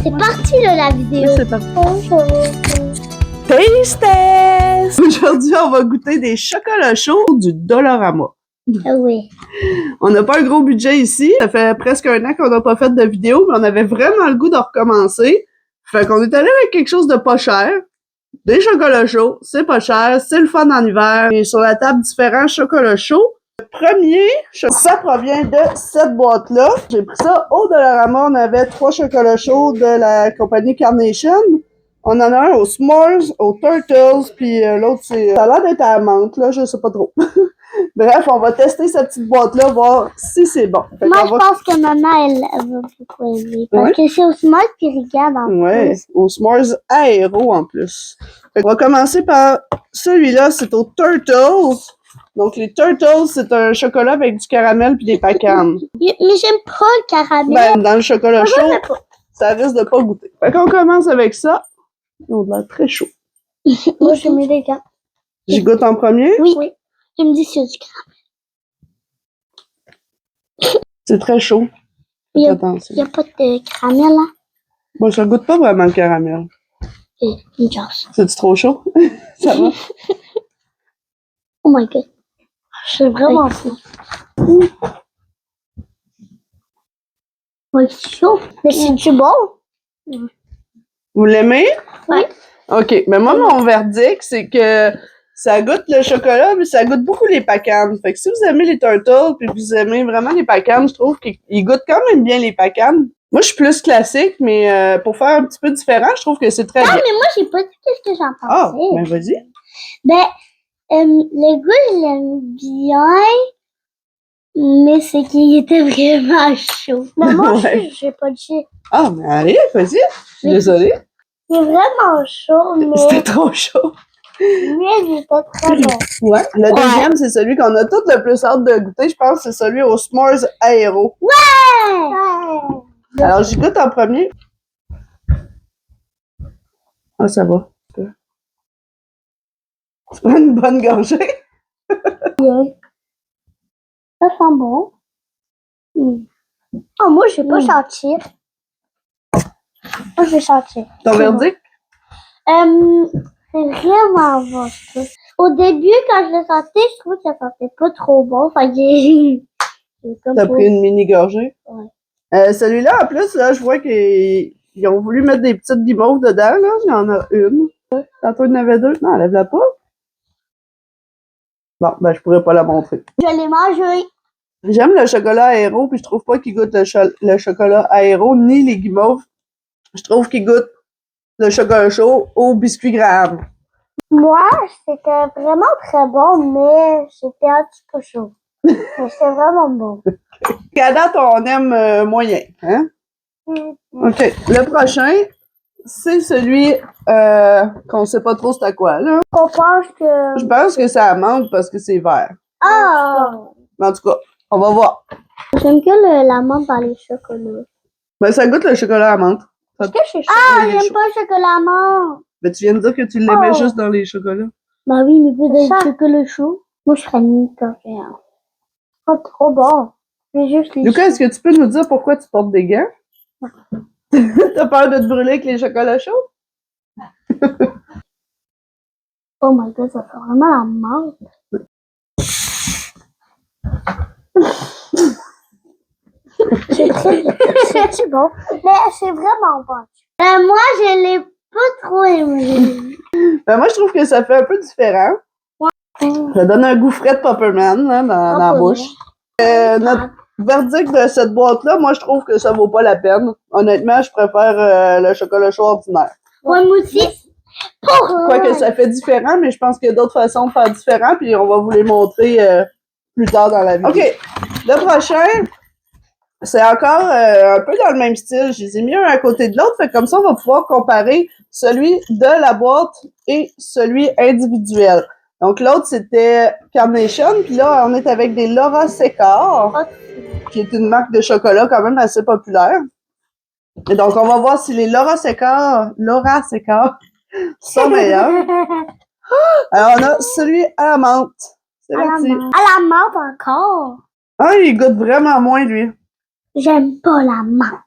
C'est parti là, la vidéo. C'est parti. Taste test! Aujourd'hui, on va goûter des chocolats chauds du Dollarama. Ah oui. On n'a pas un gros budget ici. Ça fait presque un an qu'on n'a pas fait de vidéo, mais on avait vraiment le goût de recommencer. Fait qu'on est allé avec quelque chose de pas cher. Des chocolats chauds, c'est pas cher, c'est le fun en hiver. Et sur la table, différents chocolats chauds. Le premier, ça provient de cette boîte-là. J'ai pris ça au Dollarama. On avait 3 chocolats chauds de la compagnie Carnation. On en a un aux S'mores, aux Turtles, puis l'autre, c'est... Ça a l'air d'être à la menthe, là, je sais pas trop. Bref, on va tester cette petite boîte-là, voir si c'est bon. Moi, je pense que maman, elle va beaucoup aimer. Parce que c'est au small puis regarde en plus. Aux S'mores Aéro en plus. Fait qu'on va commencer par celui-là, c'est aux Turtles. Donc, les Turtles, c'est un chocolat avec du caramel puis des pacanes. Mais j'aime pas le caramel. Ben, dans le chocolat chaud, ça risque de pas goûter. Fait qu'on commence avec ça. On a l'air très chaud. Moi, j'aime les gars. J'y goûte en premier? Oui. Tu me dis si c'est du caramel. C'est très chaud. Il n'y a pas de caramel, là? Bon, ça goûte pas vraiment le caramel. Une chance. C'est-tu trop chaud? Ça va? Oh my god. C'est vraiment fou. Ouais, c'est chaud. Mais c'est-tu bon? Vous l'aimez? Oui. OK. Mais moi, mon verdict, c'est que ça goûte le chocolat, mais ça goûte beaucoup les pacanes. Fait que si vous aimez les turtles, puis vous aimez vraiment les pacanes, je trouve qu'ils goûtent quand même bien les pacanes. Moi, je suis plus classique, mais pour faire un petit peu différent, je trouve que c'est très bien. Mais moi, j'ai pas dit ce que j'en pensais. Ah, ben vas-y. Ben, le goût, je l'aime bien, mais c'est qu'il était vraiment chaud. Mais moi, j'ai pas dit. Ah, mais allez, vas-y. Je suis désolée. C'est vraiment chaud, mais... C'était trop chaud. Mais il était très bon. Ouais. Le deuxième, c'est celui qu'on a tout le plus hâte de goûter. Je pense que c'est celui aux S'mores Aéro. Ouais! Alors, j'y goûte en premier. Ah, ça va. C'est pas une bonne gorgée. Ça sent bon. Ah, moi, je vais pas sentir. Moi, je vais sentir. Ton verdict? C'est vraiment bon, je trouve. Au début, quand je le sentais, je trouvais que ça sentait pas trop bon. Fait que T'as pris une mini gorgée? Ouais. Celui-là, en plus, là, je vois qu'ils ont voulu mettre des petites guimauves dedans, là. Il y en a une. Tantôt, il y en avait 2. Non, enlève-la pas. Bon, ben, je pourrais pas la montrer. Je l'ai mangé. J'aime le chocolat aéro, puis je trouve pas qu'il goûte le chocolat aéro, ni les guimauves. Je trouve qu'il goûte le chocolat chaud au biscuit Graham. Moi, c'était vraiment très bon, mais c'était un petit peu chaud. Mais c'était vraiment bon. À date, on aime moyen, hein? OK. Le prochain, c'est celui qu'on sait pas trop c'est à quoi, là. On pense que... Je pense que c'est à menthe parce que c'est vert. Ah! Mais en tout cas, on va voir. J'aime que la menthe dans les chocolats. Ben, ça goûte le chocolat à menthe. Est-ce que c'est chaud? Ah, j'aime pas le chocolat à menthe. Ben, tu viens de dire que tu l'aimais juste dans les chocolats. Bah oui, mais pas dans le chocolat chaud. Moi, je ferais une café. Oh, trop bon. Lucas, est-ce que tu peux nous dire pourquoi tu portes des gants? T'as peur de te brûler avec les chocolats chauds? Oh my god, ça fait vraiment la menthe. C'est bon. Mais c'est vraiment bon. Moi, je l'ai pas trop aimé. Ben, moi, je trouve que ça fait un peu différent. Ça donne un goût frais de Popperman là, dans la bouche. Notre verdict de cette boîte-là, moi, je trouve que ça vaut pas la peine. Honnêtement, je préfère le chocolat chaud ordinaire. Ouais, moi aussi. Quoique ça fait différent, mais je pense qu'il y a d'autres façons de faire différent, puis on va vous les montrer plus tard dans la vidéo. OK, le prochain, c'est encore un peu dans le même style. Je les ai mis un à côté de l'autre, fait comme ça, on va pouvoir comparer celui de la boîte et celui individuel. Donc, l'autre, c'était Carnation, puis là, on est avec des Laura Secar, qui est une marque de chocolat quand même assez populaire. Et donc, on va voir si les Laura Secar sont meilleurs. Alors, on a celui à la menthe. C'est parti. À la menthe encore. Ah, il goûte vraiment moins, lui. J'aime pas la menthe,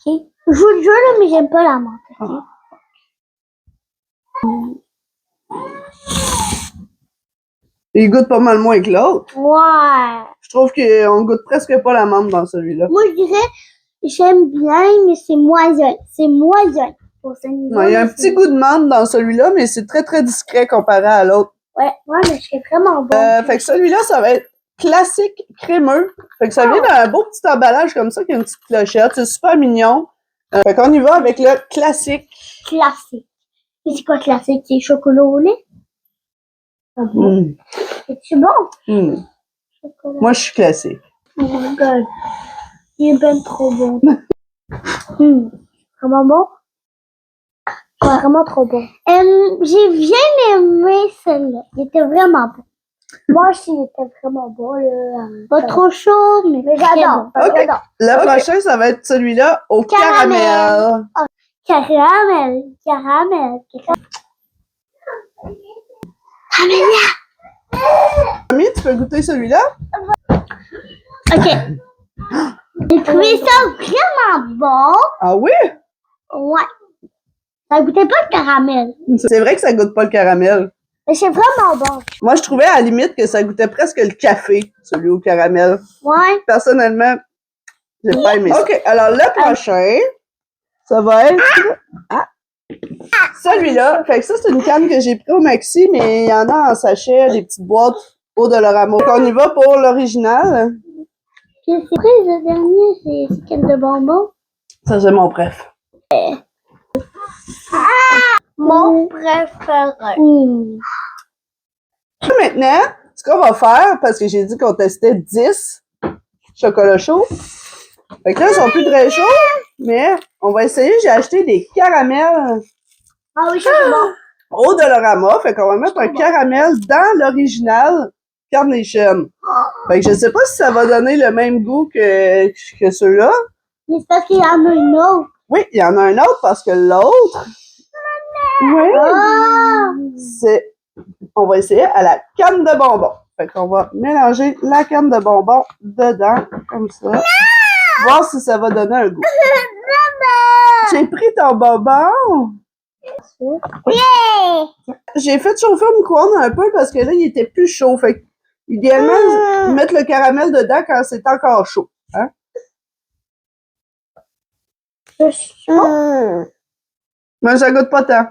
ok? Je joue le jeu, là, mais j'aime pas la menthe. Il goûte pas mal moins que l'autre. Ouais. Je trouve qu'on goûte presque pas la menthe dans celui-là. Moi, je dirais, j'aime bien, mais c'est moyen. C'est moyen. Pour ce niveau, Il y a un petit goût de menthe dans celui-là, mais c'est très, très discret comparé à l'autre. Ouais, mais c'est vraiment bon. Fait que celui-là, ça va être classique crémeux. Fait que ça vient d'un beau petit emballage comme ça, qui a une petite clochette. C'est super mignon. Fait qu'on y va avec le classique. Classique. Mais c'est quoi classique? C'est chocolat au lait? Ah bon? Mm. C'est-tu bon? Mm. Chocolat. Moi, je suis classique. Oh my god. Il est ben trop bon. Vraiment bon? Ouais, vraiment trop bon. J'ai bien aimé celui-là. Il était vraiment bon. Moi aussi, il était vraiment bon. Pas trop chaud, mais j'adore. Bon. Okay. Le prochain, ça va être celui-là au caramel. Oh, caramel. Caramel. Ami, tu peux goûter celui-là? Ok. J'ai trouvé ça vraiment bon. Ah oui? Ouais. Ça goûtait pas le caramel. C'est vrai que ça goûte pas le caramel. Mais c'est vraiment bon. Moi, je trouvais à la limite que ça goûtait presque le café, celui au caramel. Ouais. Personnellement, j'ai pas aimé ça. OK, alors le prochain, ça va être... celui-là. Fait que ça, c'est une canne que j'ai pris au Maxi, mais il y en a en sachet, des petites boîtes au Dollarama. Donc, on y va pour l'original. Puis c'est pris le dernier, c'est quel de bonbons? Ça, c'est mon préf. Mon préféré. Maintenant, ce qu'on va faire, parce que j'ai dit qu'on testait 10 chocolats chauds. Fait que là, ils sont plus très chauds, mais on va essayer. J'ai acheté des caramels Ah oui, c'est bon. au Dollarama. Fait qu'on va mettre un caramel dans l'original Carnation. Fait que je sais pas si ça va donner le même goût que ceux-là. Mais c'est parce qu'il y en a une autre. Oui, il y en a un autre parce que l'autre, oui, Ah! c'est, on va essayer à la canne de bonbons. Fait qu'on va mélanger la canne de bonbons dedans, comme ça. Voir si ça va donner un goût. J'ai pris ton bonbon. Yeah! J'ai fait chauffer au micro-ondes un peu parce que là, il était plus chaud. Fait que, idéalement, mettre le caramel dedans quand c'est encore chaud. Hein? Mais ça goûte pas tant.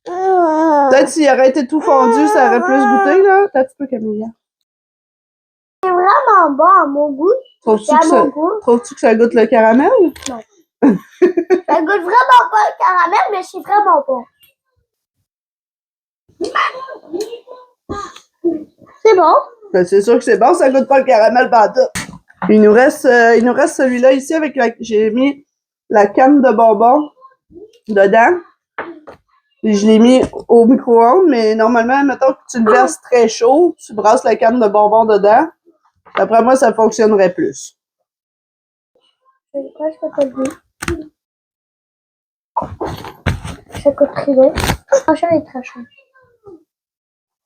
Peut-être s'il aurait été tout fondu, ça aurait plus goûté, là. Peut-être un peu, Camilla. C'est vraiment bon à mon goût. Trouves-tu C'est à mon goût. que ça goûte le caramel? Non. Ça goûte vraiment pas le caramel, mais c'est vraiment bon. C'est bon. Ben, c'est sûr que c'est bon, ça goûte pas le caramel pantoute. Il nous reste celui-là ici avec j'ai mis la canne de bonbons dedans. Et je l'ai mis au micro-ondes, mais normalement, mettons que tu le verses très chaud, tu brasses la canne de bonbons dedans. D'après moi, ça fonctionnerait plus. C'est quoi ce que t'as dit? Ça coûte très bien. Franchement, il est très cher.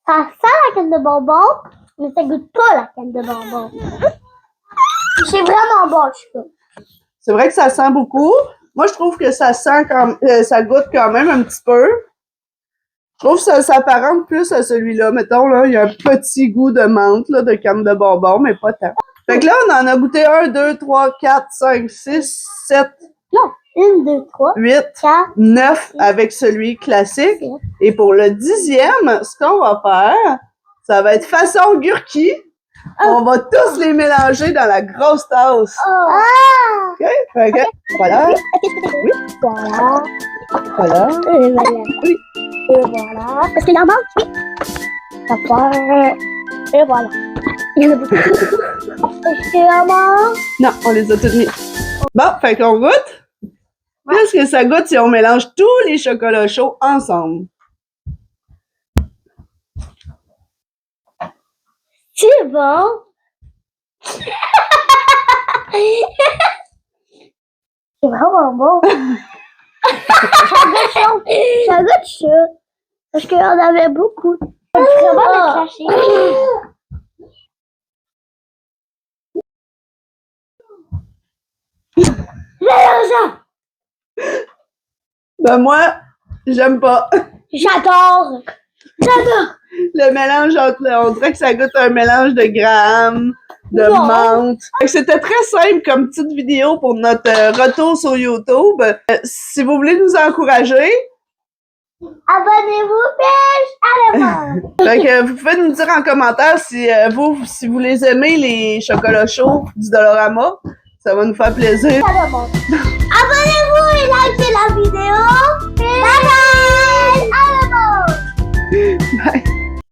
Ça sent la canne de bonbons, mais ça goûte pas la canne de bonbons. C'est vraiment bon, je trouve. C'est vrai que ça sent beaucoup. Moi, je trouve que ça sent ça goûte quand même un petit peu. Je trouve que ça s'apparente plus à celui-là. Mettons, là, il y a un petit goût de menthe, là, de canne de bonbons, mais pas tant. Fait que là, on en a goûté 1, 2, 3, 4, 5, 6, 7, Non, 1, 2, 3, 8, 4, 9 avec celui classique. Et pour le 10e, ce qu'on va faire, ça va être façon gurki. On va tous les mélanger dans la grosse tasse. Ah! OK? Fait que, voilà. Oui. Voilà. Voilà. Et voilà. Oui. Et voilà. Est-ce qu'il en manque? Oui. Ça part. Et voilà. Il y en a beaucoup. Est-ce qu'il en manque? Non, on les a toutes mis. Bon, fait qu'on goûte. Qu'est-ce que ça goûte si on mélange tous les chocolats chauds ensemble? C'est bon. C'est vraiment bon. Ça goûte chaud. Parce qu'il y en avait beaucoup. C'est vraiment le cracher. Mélangeant. Ben moi, j'aime pas. J'adore. J'adore. Le mélange entre... On dirait que ça goûte un mélange de Graham, de Non. menthe. Fait que c'était très simple comme petite vidéo pour notre retour sur YouTube. Si vous voulez nous encourager, Abonnez-vous, pêche à la fait que vous pouvez nous dire en commentaire si vous les aimez, les chocolats chauds du Dollarama. Ça va nous faire plaisir. Abonnez-vous et likez la vidéo. Bye bye. À la mort. Bye.